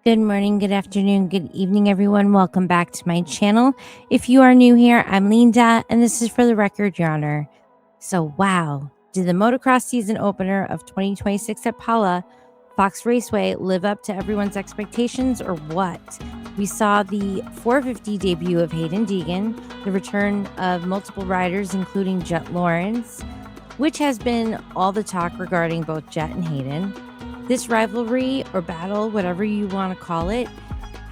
Good morning, good afternoon, good evening, everyone. Welcome back to my channel. If you are new here, I'm Linda, and this is for the record, Your Honor. So, wow, did the motocross season opener of 2026 at Pala, Fox Raceway, live up to everyone's expectations or what? We saw the 450 debut of Haiden Deegan, the return of multiple riders, including Jett Lawrence, which has been all the talk regarding both Jett and Haiden. This rivalry or battle, whatever you want to call it,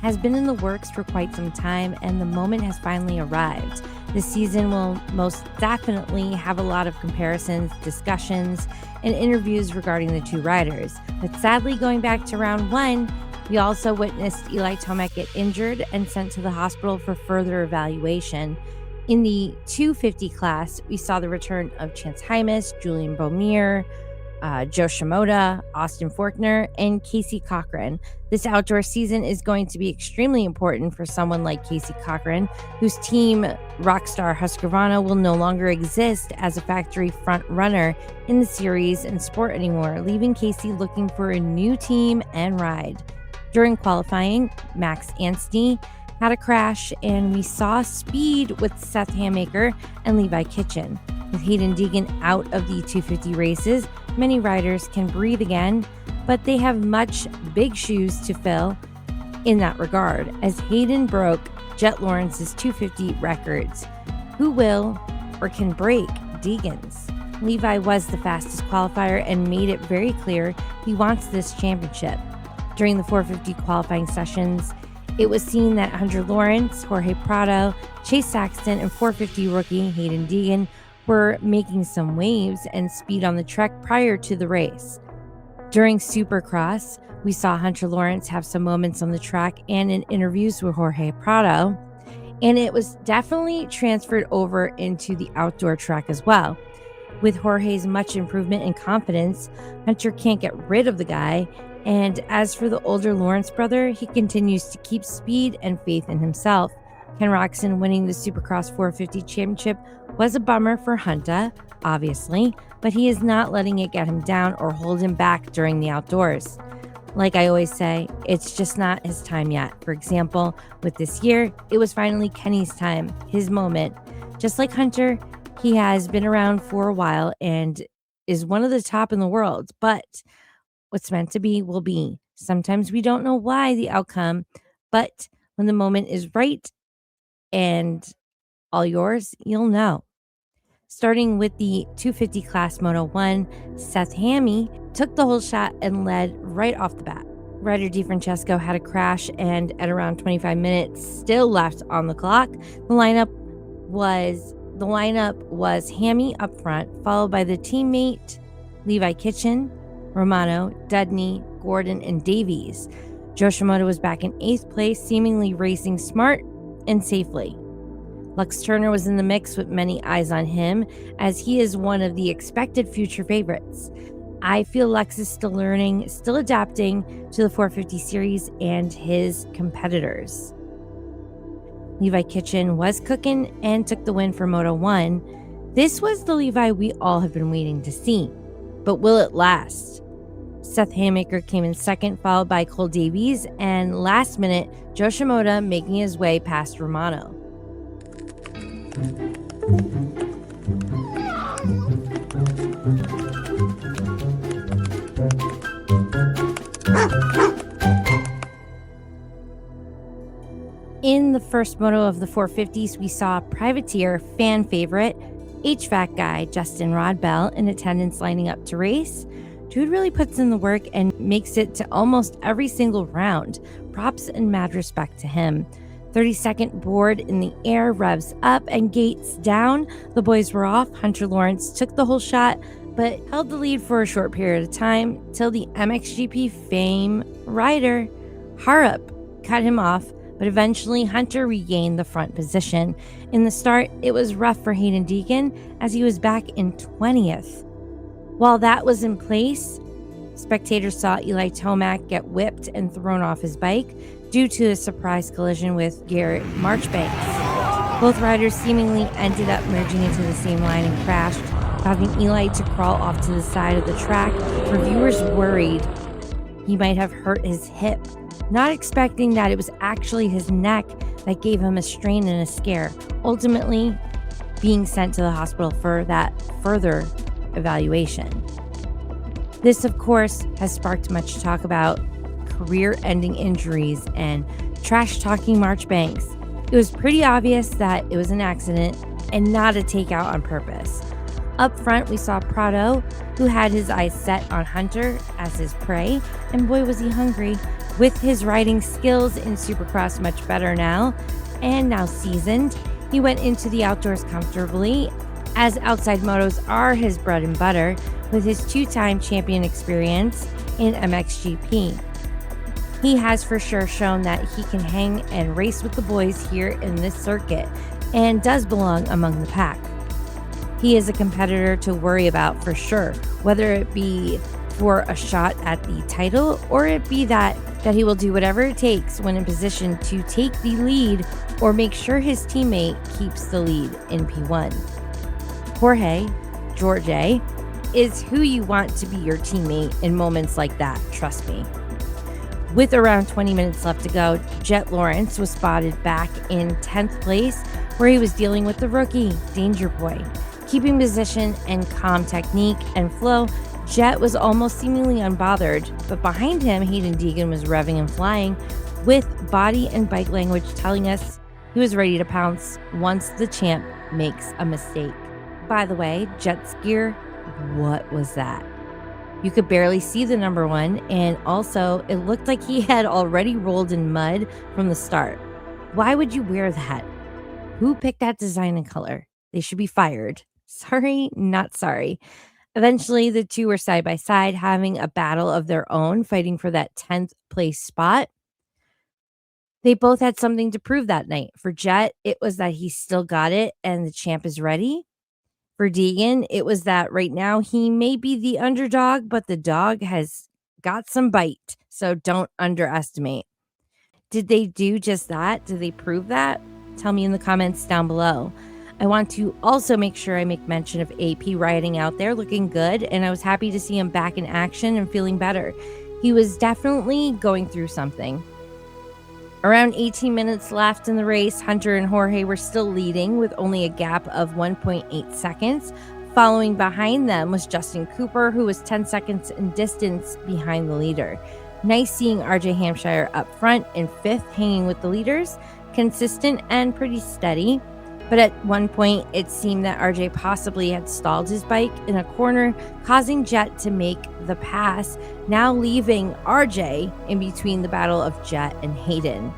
has been in the works for quite some time, and the moment has finally arrived. This season will most definitely have a lot of comparisons, discussions, and interviews regarding the two riders. But sadly, going back to round one, we also witnessed Eli Tomac get injured and sent to the hospital for further evaluation. In the 250 class, we saw the return of Chance Hymas, Julian Bomir, Joe Shimoda, Austin Forkner, and Casey Cochran. This outdoor season is going to be extremely important for someone like Casey Cochran, whose team, Rockstar Husqvarna, will no longer exist as a factory front runner in the series and sport anymore, leaving Casey looking for a new team and ride. During qualifying, Max Anstey had a crash, and we saw speed with Seth Hammaker and Levi Kitchen. With Haiden Deegan out of the 250 races, many riders can breathe again, but they have much big shoes to fill in that regard, as Haiden broke Jett Lawrence's 250 records. Who will or can break Deegan's? Levi was the fastest qualifier and made it very clear he wants this championship. During the 450 qualifying sessions, it was seen that Hunter Lawrence, Jorge Prado, Chase Saxton, and 450 rookie Haiden Deegan were making some waves and speed on the trek prior to the race. During Supercross, we saw Hunter Lawrence have some moments on the track and in interviews with Jorge Prado, and it was definitely transferred over into the outdoor track as well. With Jorge's much improvement in confidence, Hunter can't get rid of the guy, and as for the older Lawrence brother, he continues to keep speed and faith in himself. Ken Roczen winning the Supercross 450 championship was a bummer for Hunter, obviously, but he is not letting it get him down or hold him back during the outdoors. Like I always say, it's just not his time yet. For example, with this year, it was finally Kenny's time, his moment. Just like Hunter, he has been around for a while and is one of the top in the world, but what's meant to be will be. Sometimes we don't know why the outcome, but when the moment is right and all yours, you'll know. Starting with the 250 class Moto 1, Seth Hammy took the whole shot and led right off the bat. Ryder DeFrancesco had a crash, and at around 25 minutes still left on the clock, the lineup was Hammy up front, followed by the teammate Levi Kitchen, Romano, Dudney, Gordon, and Davies. Joe Shimoda was back in 8th place, seemingly racing smart and safely. Lux Turner was in the mix with many eyes on him, as he is one of the expected future favorites. I feel Lux is still learning, still adapting to the 450 series and his competitors. Levi Kitchen was cooking and took the win for Moto 1. This was the Levi we all have been waiting to see. But will it last? Seth Hammaker came in second, followed by Cole Davies, and last minute, Joe Shimoda making his way past Romano. In the first moto of the 450s, we saw privateer fan favorite HVAC guy Justin Rodbell in attendance lining up to race. Dude really puts in the work and makes it to almost every single round. Props and mad respect to him. 32nd board in the air, revs up and gates down. The boys were off. Hunter Lawrence took the whole shot, but held the lead for a short period of time till the MXGP fame rider Harrop cut him off, but eventually Hunter regained the front position. In the start, it was rough for Haiden Deegan as he was back in 20th. While that was in place, spectators saw Eli Tomac get whipped and thrown off his bike due to a surprise collision with Garrett Marchbanks. Both riders seemingly ended up merging into the same line and crashed, causing Eli to crawl off to the side of the track. Reviewers worried he might have hurt his hip, not expecting that it was actually his neck that gave him a strain and a scare, ultimately being sent to the hospital for that further evaluation. This, of course, has sparked much talk about career-ending injuries and trash-talking Marchbanks. It was pretty obvious that it was an accident and not a takeout on purpose. Up front, we saw Prado, who had his eyes set on Hunter as his prey, and boy was he hungry. With his riding skills in Supercross much better now, and now seasoned, he went into the outdoors comfortably, as outside motos are his bread and butter, with his two-time champion experience in MXGP. He has for sure shown that he can hang and race with the boys here in this circuit, and does belong among the pack. He is a competitor to worry about for sure, whether it be for a shot at the title or it be that he will do whatever it takes when in position to take the lead or make sure his teammate keeps the lead in P1. George is who you want to be your teammate in moments like that, trust me. With around 20 minutes left to go, Jett Lawrence was spotted back in 10th place, where he was dealing with the rookie, Danger Boy. Keeping position and calm technique and flow, Jett was almost seemingly unbothered, but behind him, Haiden Deegan was revving and flying, with body and bike language telling us he was ready to pounce once the champ makes a mistake. By the way, Jett's gear, what was that? You could barely see the number one, and also it looked like he had already rolled in mud from the start. Why would you wear that? Who picked that design and color? They should be fired. Sorry, not sorry. Eventually, the two were side by side, having a battle of their own, fighting for that 10th place spot. They both had something to prove that night. For Jett, it was that he still got it and the champ is ready. For Deegan, it was that right now he may be the underdog, but the dog has got some bite, so don't underestimate. Did they do just that? Did they prove that? Tell me in the comments down below. I want to also make sure I make mention of AP riding out there looking good, and I was happy to see him back in action and feeling better. He was definitely going through something. Around 18 minutes left in the race, Hunter and Jorge were still leading with only a gap of 1.8 seconds. Following behind them was Justin Cooper, who was 10 seconds in distance behind the leader. Nice seeing RJ Hampshire up front in 5th, hanging with the leaders, consistent and pretty steady. But at one point, it seemed that RJ possibly had stalled his bike in a corner, causing Jett to make the pass, now leaving RJ in between the battle of Jett and Haiden.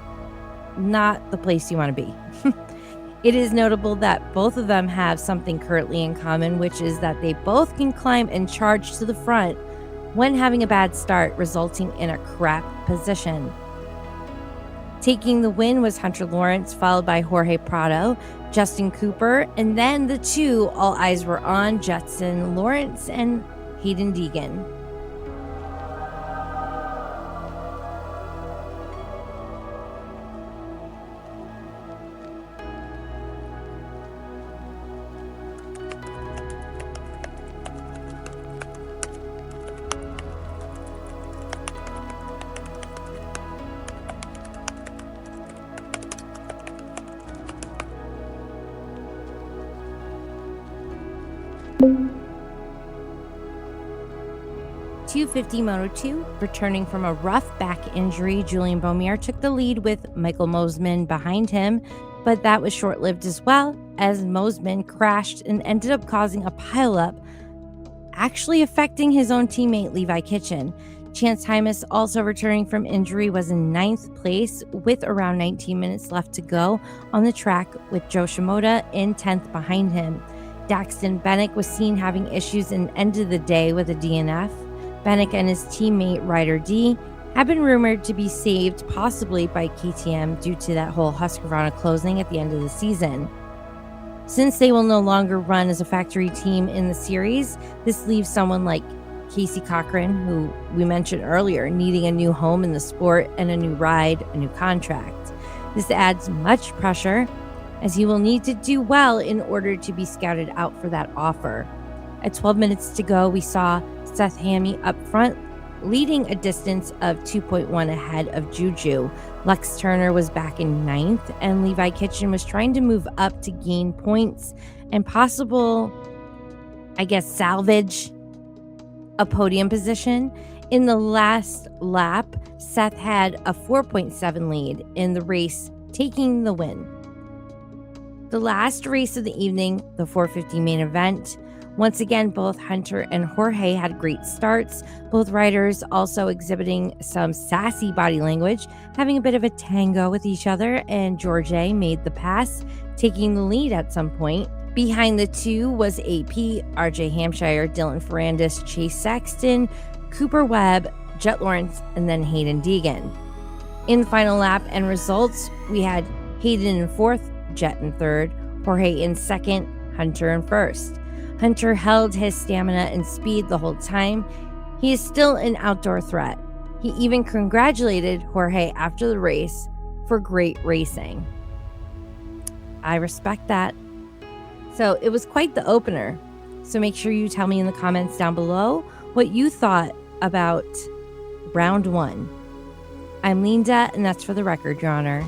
Not the place you want to be. It is notable that both of them have something currently in common, which is that they both can climb and charge to the front when having a bad start, resulting in a crap position. Taking the win was Hunter Lawrence, followed by Jorge Prado, Justin Cooper, and then the two all eyes were on Justin Lawrence and Haiden Deegan. .250 Moto 2, returning from a rough back injury, Julian Beaumier took the lead with Michael Mosman behind him, but that was short-lived as well, as Mosman crashed and ended up causing a pileup, actually affecting his own teammate Levi Kitchen. Chance Hymas, also returning from injury, was in 9th place with around 19 minutes left to go on the track, with Joe Shimoda in 10th behind him. Daxton Bennick was seen having issues and ended the day with a DNF. Bennick and his teammate Ryder D have been rumored to be saved possibly by KTM due to that whole Husqvarna closing at the end of the season. Since they will no longer run as a factory team in the series, this leaves someone like Casey Cochran, who we mentioned earlier, needing a new home in the sport and a new ride, a new contract. This adds much pressure, as he will need to do well in order to be scouted out for that offer. At 12 minutes to go, we saw Seth Hammy up front, leading a distance of 2.1 ahead of Juju. Lex Turner was back in 9th, and Levi Kitchen was trying to move up to gain points and possible, salvage a podium position. In the last lap, Seth had a 4.7 lead in the race, taking the win. The last race of the evening, the 450 main event. Once again, both Hunter and Jorge had great starts, both riders also exhibiting some sassy body language, having a bit of a tango with each other, and George made the pass, taking the lead at some point. Behind the two was AP, RJ Hampshire, Dylan Ferrandis, Chase Sexton, Cooper Webb, Jett Lawrence, and then Haiden Deegan. In the final lap and results, we had Haiden in 4th, Jett in 3rd, Jorge in 2nd, Hunter in 1st. Hunter held his stamina and speed the whole time. He is still an outdoor threat. He even congratulated Jorge after the race for great racing. I respect that. So it was quite the opener. So make sure you tell me in the comments down below what you thought about round 1. I'm Linda, and that's for the record, Your Honor.